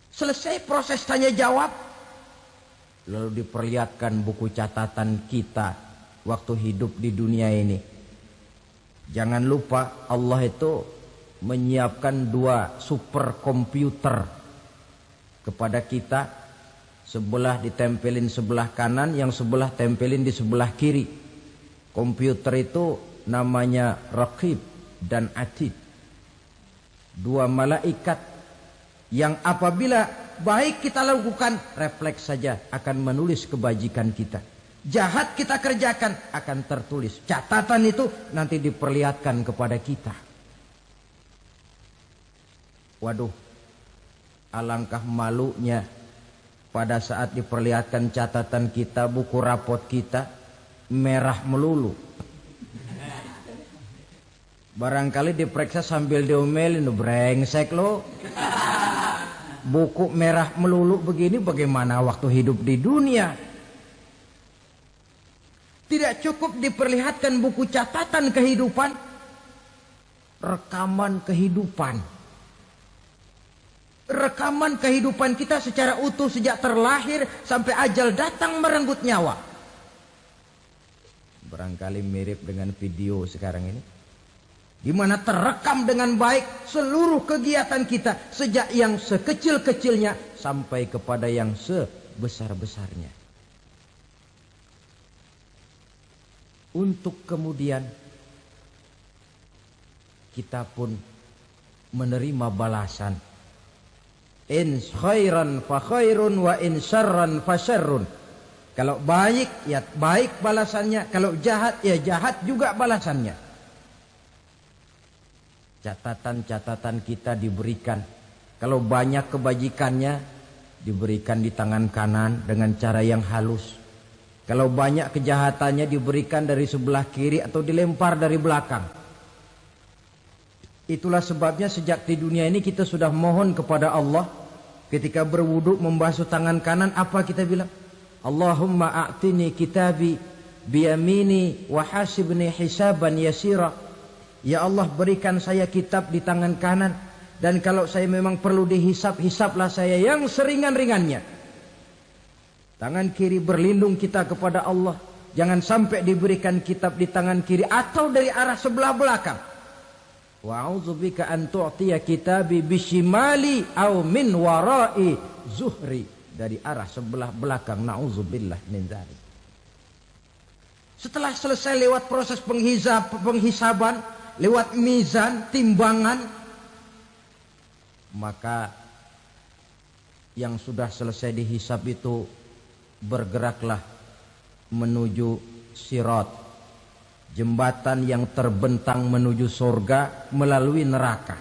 Selesai proses tanya jawab, lalu diperlihatkan buku catatan kita waktu hidup di dunia ini. Jangan lupa Allah itu menyiapkan 2 superkomputer kepada kita. Sebelah ditempelin sebelah kanan, yang sebelah tempelin di sebelah kiri. Komputer itu namanya Raqib dan Atid. 2 malaikat yang apabila baik kita lakukan, refleks saja akan menulis kebajikan kita. Jahat kita kerjakan akan tertulis. Catatan itu nanti diperlihatkan kepada kita. Waduh, alangkah malunya pada saat diperlihatkan catatan kita, buku rapot kita merah melulu. Barangkali diperiksa sambil diomelin, brengsek lo. Buku merah melulu begini bagaimana waktu hidup di dunia? Tidak cukup diperlihatkan buku catatan kehidupan, rekaman kehidupan. Rekaman kehidupan kita secara utuh sejak terlahir sampai ajal datang merenggut nyawa. Barangkali mirip dengan video sekarang ini, di mana terekam dengan baik seluruh kegiatan kita sejak yang sekecil-kecilnya sampai kepada yang sebesar-besarnya. Untuk kemudian kita pun menerima balasan. In khairan fa khairun wa in syarran fa syarrun. Kalau baik ya baik balasannya, kalau jahat ya jahat juga balasannya. Catatan-catatan kita diberikan. Kalau banyak kebajikannya diberikan di tangan kanan dengan cara yang halus. Kalau banyak kejahatannya diberikan dari sebelah kiri atau dilempar dari belakang. Itulah sebabnya sejak di dunia ini kita sudah mohon kepada Allah. Ketika berwudu membasuh tangan kanan, apa kita bilang? Allahumma a'tini kitabi biyamini wa hasibni hisaban yasira. Ya Allah, berikan saya kitab di tangan kanan, dan kalau saya memang perlu dihisap, hisaplah saya yang seringan-ringannya. Tangan kiri berlindung kita kepada Allah. Jangan sampai diberikan kitab di tangan kiri atau dari arah sebelah belakang. Wa a'udzubika an tu'tiya kitabi bishimali aw min wara'i zuhri, dari arah sebelah belakang. Na'udzubillah min dzalik. Setelah selesai lewat proses penghisaban, lewat mizan, timbangan, maka yang sudah selesai dihisab itu bergeraklah menuju sirat, jembatan yang terbentang menuju surga melalui neraka.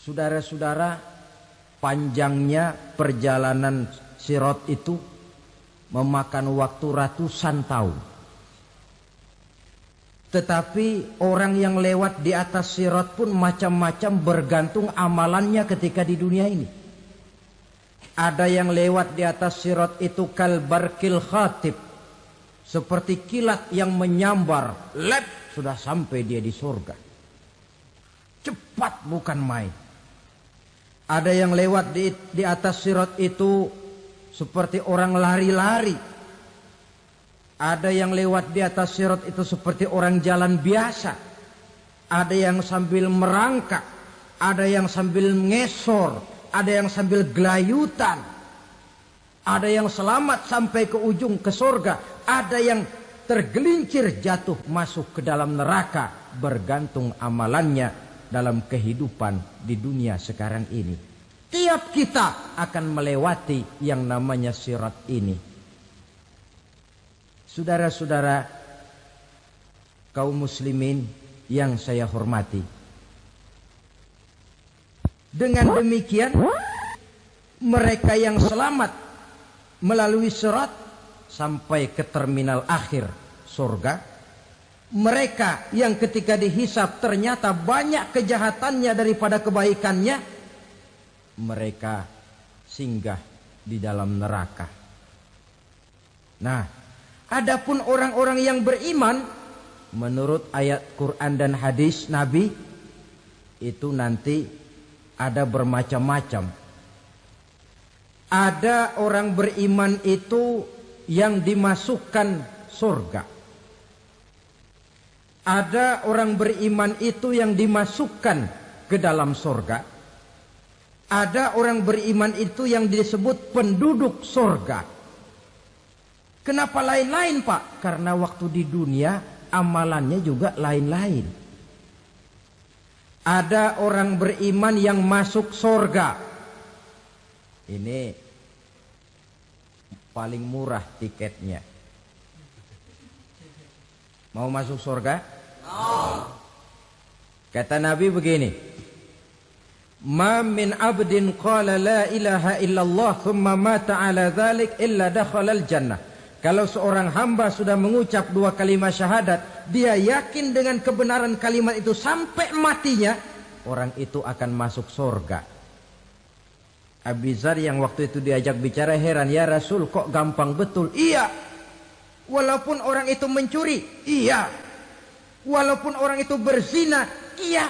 Saudara-saudara, panjangnya perjalanan sirat itu memakan waktu ratusan tahun. Tetapi orang yang lewat di atas sirat pun macam-macam, bergantung amalannya ketika di dunia ini. Ada yang lewat di atas sirat itu kal barkil khatib, seperti kilat yang menyambar, lep, sudah sampai dia di surga. Cepat bukan main. Ada yang lewat di atas sirat itu seperti orang lari-lari. Ada yang lewat di atas sirat itu seperti orang jalan biasa. Ada yang sambil merangkak, ada yang sambil ngesor, ada yang sambil gelayutan. Ada yang selamat sampai ke ujung ke surga, ada yang tergelincir jatuh masuk ke dalam neraka, bergantung amalannya dalam kehidupan di dunia sekarang ini. Tiap kita akan melewati yang namanya sirat ini. Saudara-saudara kaum muslimin yang saya hormati, dengan demikian mereka yang selamat melalui sirat sampai ke terminal akhir surga, mereka yang ketika dihisab ternyata banyak kejahatannya daripada kebaikannya, mereka singgah di dalam neraka. Nah, adapun orang-orang yang beriman, menurut ayat Quran dan hadis Nabi, itu nanti ada bermacam-macam. Ada orang beriman itu yang dimasukkan surga. Ada orang beriman itu yang dimasukkan ke dalam surga. Ada orang beriman itu yang disebut penduduk surga. Kenapa lain-lain, Pak? Karena waktu di dunia amalannya juga lain-lain. Ada orang beriman yang masuk surga. Ini paling murah tiketnya. Mau masuk surga? Kata Nabi begini, ma min abdin qala la ilaha illallah thumma mata ala dhalik illa dakhalal jannah. Kalau seorang hamba sudah mengucap 2 kalimat syahadat, dia yakin dengan kebenaran kalimat itu sampai matinya, orang itu akan masuk surga. Abi Dzar yang waktu itu diajak bicara heran, ya Rasul kok gampang betul? Iya. Walaupun orang itu mencuri, iya. Walaupun orang itu berzina, iya.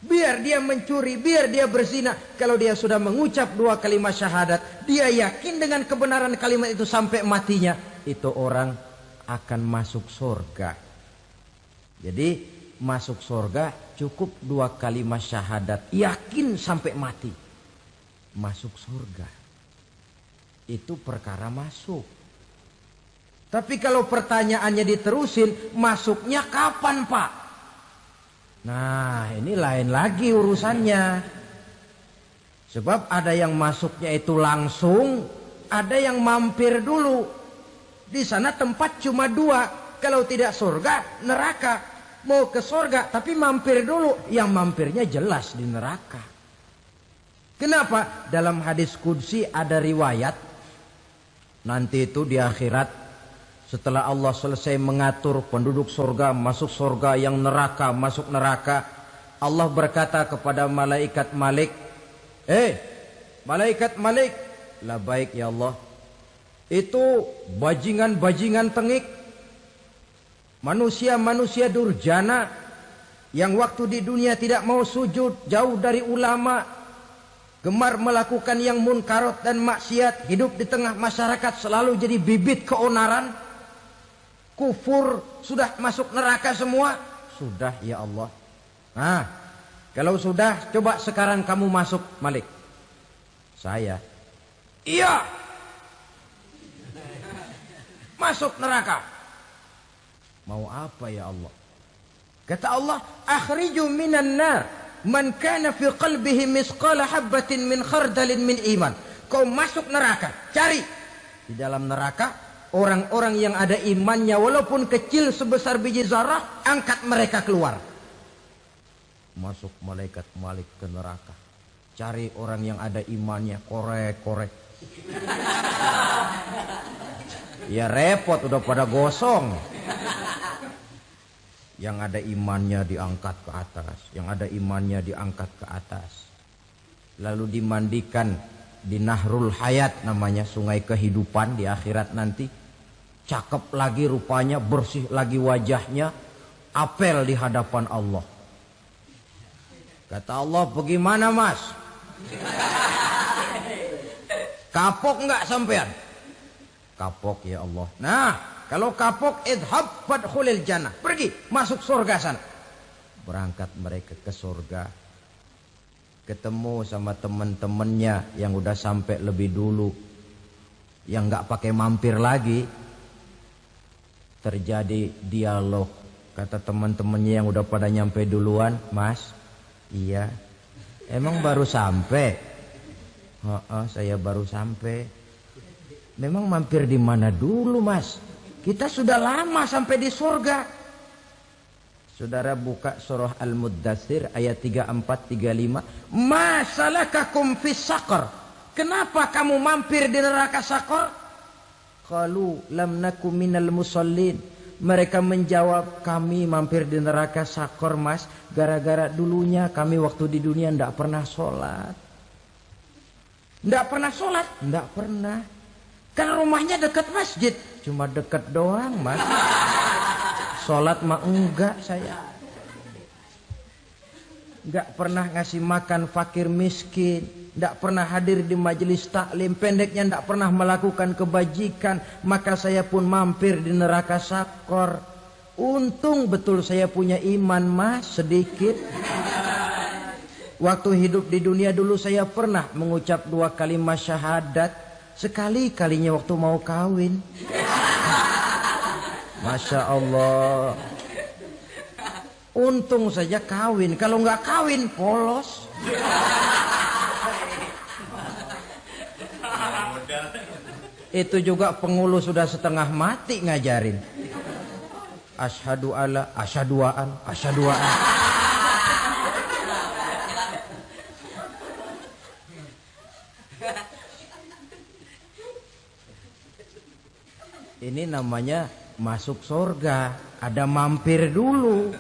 Biar dia mencuri, biar dia berzina, kalau dia sudah mengucap 2 kalimat syahadat, dia yakin dengan kebenaran kalimat itu sampai matinya, itu orang akan masuk surga. Jadi masuk surga cukup 2 kalimat syahadat, yakin sampai mati, masuk surga. Itu perkara masuk. Tapi kalau pertanyaannya diterusin, masuknya kapan, Pak? Nah, ini lain lagi urusannya. Sebab ada yang masuknya itu langsung, ada yang mampir dulu. Di sana tempat cuma 2. Kalau tidak surga, neraka. Mau ke surga, tapi mampir dulu. Yang mampirnya jelas di neraka. Kenapa? Dalam hadis qudsi ada riwayat. Nanti itu di akhirat, setelah Allah selesai mengatur penduduk surga, masuk surga, yang neraka, masuk neraka, Allah berkata kepada malaikat Malik, malaikat Malik, labaik ya Allah. Itu bajingan-bajingan tengik, manusia-manusia durjana, yang waktu di dunia tidak mau sujud, jauh dari ulama, gemar melakukan yang munkarat dan maksiat, hidup di tengah masyarakat selalu jadi bibit keonaran, kufur, sudah masuk neraka semua. Sudah ya Allah. Nah, kalau sudah, coba sekarang kamu masuk, Malik. Saya, iya, masuk neraka. Mau apa ya Allah? Kata Allah, akhriju minan nar man kana fi qalbihi misqala habbatin min khardalin min iman. Kau masuk neraka, cari di dalam neraka orang-orang yang ada imannya walaupun kecil sebesar biji zarah, angkat mereka keluar. Masuk malaikat Malik ke neraka, cari orang yang ada imannya, korek-korek. Ya repot, udah pada gosong. Yang ada imannya diangkat ke atas, yang ada imannya diangkat ke atas. Lalu dimandikan di Nahrul Hayat, namanya sungai kehidupan di akhirat nanti. Cakep lagi rupanya, bersih lagi wajahnya, apel di hadapan Allah. Kata Allah, bagaimana Mas? Kapok enggak sampean? Kapok ya Allah. Nah, kalau kapok, idhab fadkhulil jannah. Pergi, masuk surga sana. Berangkat mereka ke surga. Ketemu sama teman-temannya yang udah sampai lebih dulu, yang enggak pakai mampir lagi. Terjadi dialog. Kata teman-temannya yang udah pada nyampe duluan, Mas, iya, emang baru sampai? Saya baru sampai. Memang mampir di mana dulu, Mas? Kita sudah lama sampai di surga. Saudara buka surah Al-Muddatsir ayat 34-35. Ma salakakum fis saqar? Kenapa kamu mampir di neraka Saqar? Qalu lam naku minal musallin. Mereka menjawab, kami mampir di neraka Sakor mas, gara-gara dulunya kami waktu di dunia tidak pernah sholat. Tidak pernah sholat? Tidak pernah. Kan rumahnya dekat masjid. Cuma dekat doang mas. Sholat mah enggak saya. Enggak pernah ngasih makan fakir miskin. Enggak pernah hadir di majelis taklim. Pendeknya enggak pernah melakukan kebajikan. Maka saya pun mampir di neraka Sakor. Untung betul saya punya iman mas sedikit. Waktu hidup di dunia dulu saya pernah mengucap 2 kalimat syahadat. Sekali-kalinya waktu mau kawin. Masya Allah. Untung saja kawin. Kalau nggak kawin polos. Itu juga pengulu sudah setengah mati ngajarin. Asyhadu alla, asyaduaan, asyaduaan. Ini namanya masuk surga. Ada mampir dulu.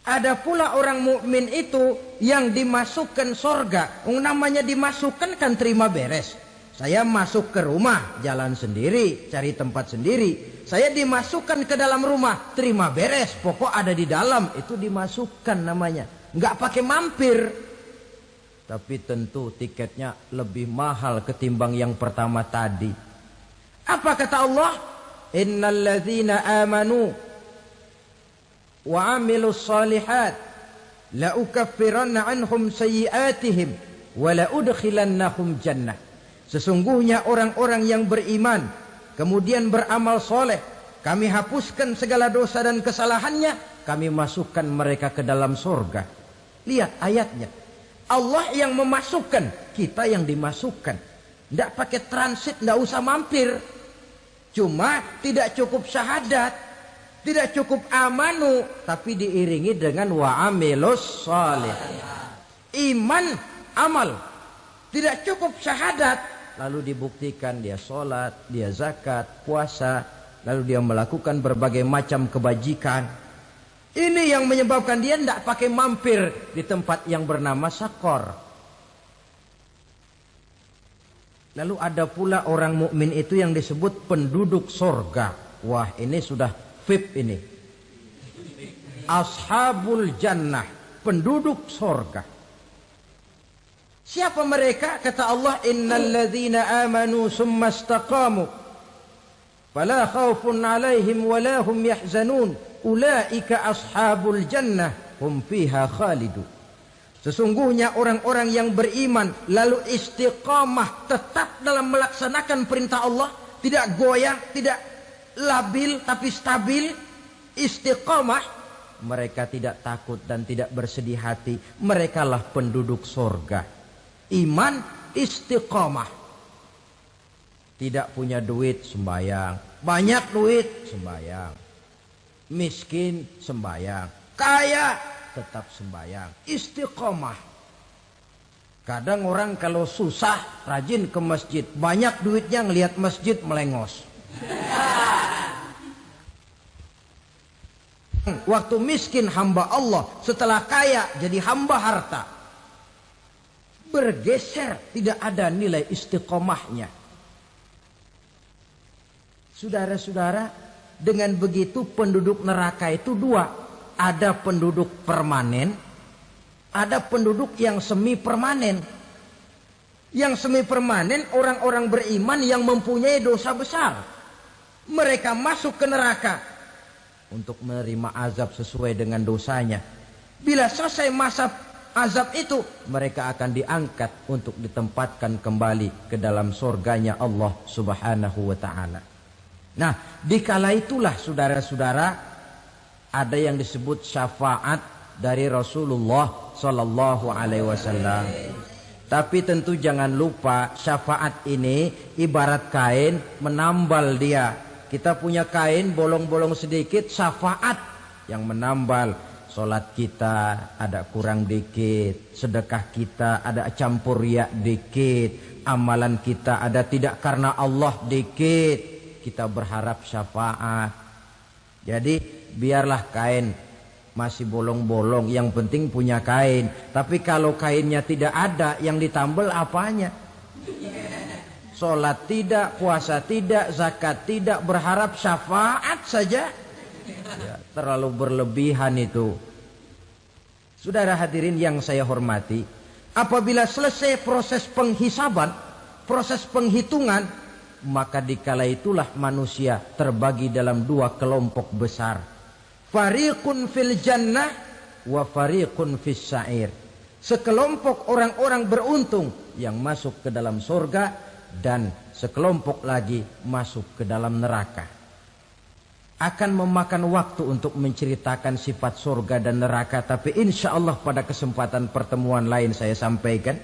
Ada pula orang mukmin itu yang dimasukkan surga. Namanya dimasukkan kan terima beres. Saya masuk ke rumah, jalan sendiri, cari tempat sendiri. Saya dimasukkan ke dalam rumah, terima beres. Pokok ada di dalam, itu dimasukkan namanya. Nggak pakai mampir. Tapi tentu tiketnya lebih mahal ketimbang yang pertama tadi. Apa kata Allah? Innal ladzina amanu wa 'amilus shalihat la ukaffiranna 'anhum sayyi'atihim wa la udkhilannahum jannah. Sesungguhnya orang-orang yang beriman kemudian beramal soleh, kami hapuskan segala dosa dan kesalahannya, kami masukkan mereka ke dalam surga. Lihat ayatnya. Allah yang memasukkan, kita yang dimasukkan. Tidak pakai transit, tidak usah mampir. Cuma tidak cukup syahadat, tidak cukup amanu, tapi diiringi dengan wa'amilus salih. Iman, amal. Tidak cukup syahadat, lalu dibuktikan dia sholat, dia zakat, puasa, lalu dia melakukan berbagai macam kebajikan. Ini yang menyebabkan dia tidak pakai mampir di tempat yang bernama Sakor. Lalu ada pula orang mukmin itu yang disebut penduduk sorga. Wah, ini sudah VIP ini. Ashabul jannah, penduduk sorga. Siapa mereka? Kata Allah, innal ladzina amanu summa istaqamu fala khaufun 'alaihim wala hum yahzanun ulaika ashabul jannah hum fiha khalidun. Sesungguhnya orang-orang yang beriman lalu istiqamah, tetap dalam melaksanakan perintah Allah, tidak goyah, tidak labil tapi stabil, istiqamah, mereka tidak takut dan tidak bersedih hati. Merekalah penduduk surga. Iman, istiqamah. Tidak punya duit, sembahyang. Banyak duit, sembahyang. Miskin, sembahyang. Kaya, tetap sembahyang. Istiqomah. Kadang orang kalau susah rajin ke masjid, banyak duitnya ngelihat masjid melengos. Waktu miskin hamba Allah, setelah kaya jadi hamba harta. Bergeser, tidak ada nilai istiqomahnya. Saudara-saudara, dengan begitu penduduk neraka itu dua. Ada penduduk permanen, ada penduduk yang semi permanen. Yang semi permanen orang-orang beriman yang mempunyai dosa besar. Mereka masuk ke neraka untuk menerima azab sesuai dengan dosanya. Bila selesai masa azab itu, mereka akan diangkat untuk ditempatkan kembali ke dalam surganya Allah Subhanahu wa ta'ala. Nah, dikala itulah saudara-saudara, ada yang disebut syafaat dari Rasulullah Sallallahu Alaihi Wasallam. Tapi tentu jangan lupa syafaat ini ibarat kain menambal dia. Kita punya kain bolong-bolong sedikit, syafaat yang menambal. Solat kita ada kurang dikit, sedekah kita ada campur riak dikit, amalan kita ada tidak karena Allah dikit. kita berharap syafaat. Jadi biarlah kain masih bolong-bolong, yang penting punya kain. Tapi kalau kainnya tidak ada, yang ditambal apanya? Sholat tidak, puasa tidak, zakat tidak, berharap syafaat saja. Ya, terlalu berlebihan itu. Saudara hadirin yang saya hormati, apabila selesai proses penghisaban, proses penghitungan, maka dikala itulah manusia terbagi dalam dua kelompok besar. Fariqun fil jannah wa fariqun fis sa'ir. Sekelompok orang-orang beruntung yang masuk ke dalam surga, dan sekelompok lagi masuk ke dalam neraka. Akan memakan waktu untuk menceritakan sifat surga dan neraka, tapi insya Allah pada kesempatan pertemuan lain saya sampaikan.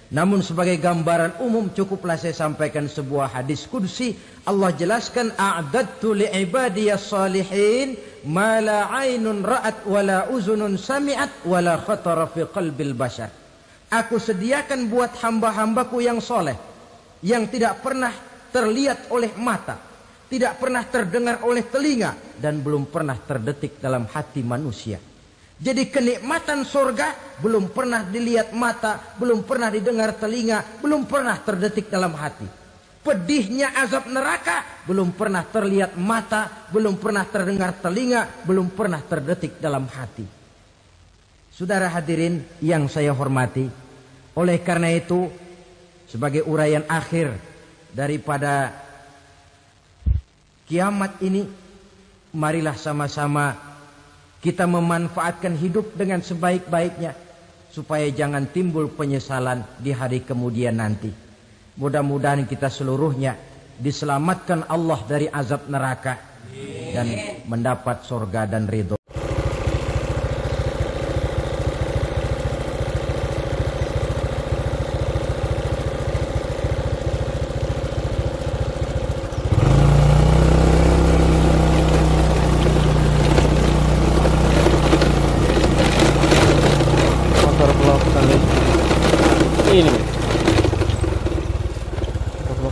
Namun sebagai gambaran umum cukuplah saya sampaikan sebuah hadis qudsi. Allah jelaskan, a'dadtu li'ibadiyas salihin ma la 'ainun ra'at wa la uzunun sami'at wa la khatara fi qalbil bashar. Aku sediakan buat hamba-hambaku yang soleh, yang tidak pernah terlihat oleh mata, tidak pernah terdengar oleh telinga, dan belum pernah terdetik dalam hati manusia. Jadi kenikmatan surga belum pernah dilihat mata, belum pernah didengar telinga, belum pernah terdetik dalam hati. Pedihnya azab neraka belum pernah terlihat mata, belum pernah terdengar telinga, belum pernah terdetik dalam hati. Saudara hadirin yang saya hormati, oleh karena itu sebagai uraian akhir daripada kiamat ini, marilah sama-sama kita memanfaatkan hidup dengan sebaik-baiknya, supaya jangan timbul penyesalan di hari kemudian nanti. Mudah-mudahan kita seluruhnya diselamatkan Allah dari azab neraka dan mendapat surga dan ridho.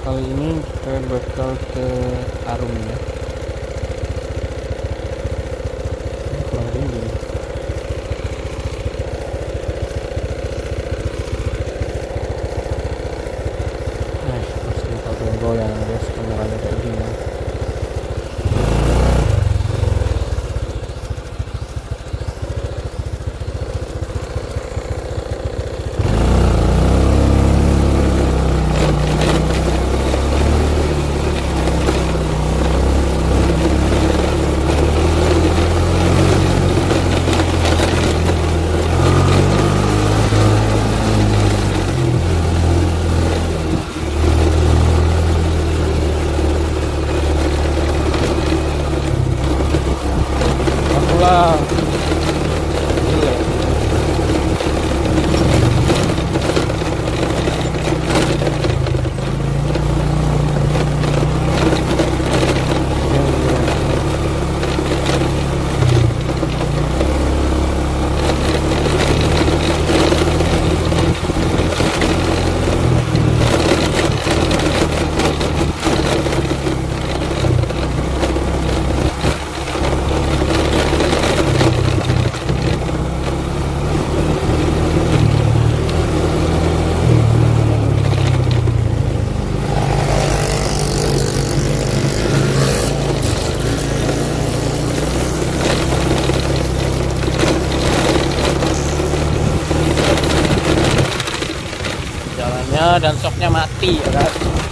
Kali ini kita bakal ke Arum ya. Kurang tinggi. Nah, terus kita goyang guys, kameranya kayak gini. Dan soknya mati ya guys.